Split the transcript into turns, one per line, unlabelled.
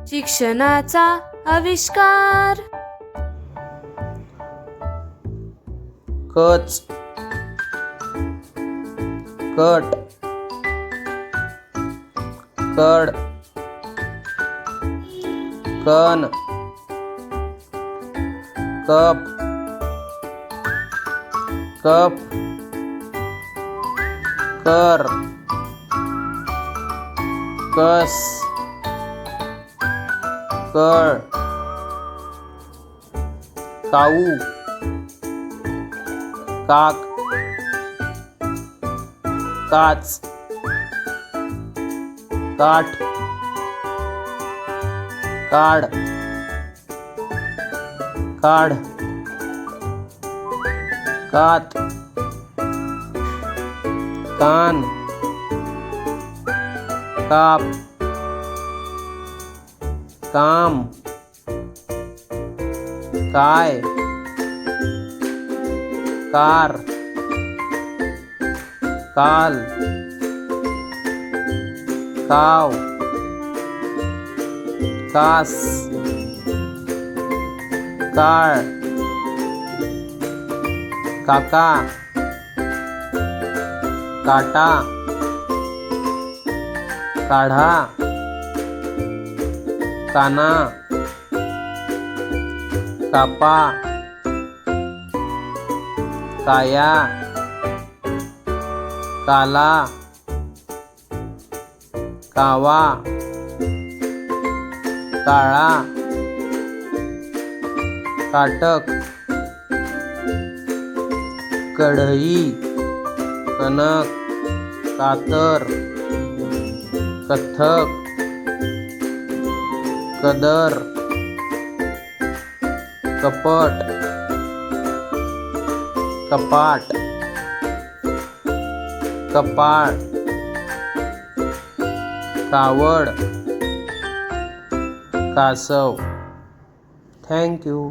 शिक्षणाचा आविष्कार.
कच, कट, कड, कण, कप, कफ, कर, कस, कळ, काऊ, काक, काच, काठ, काढ, काढ, कात, कान, काप, काम, काय, कार, काल, काव, कास, काळ, काका, काटा, काढा, काना, कापा, काया, काला, कावा, काळा, काटक, कढई, कणक, कातर, कथक, कदर, कपट, कपाट, कपाळ, कावड, कासव. Thank you.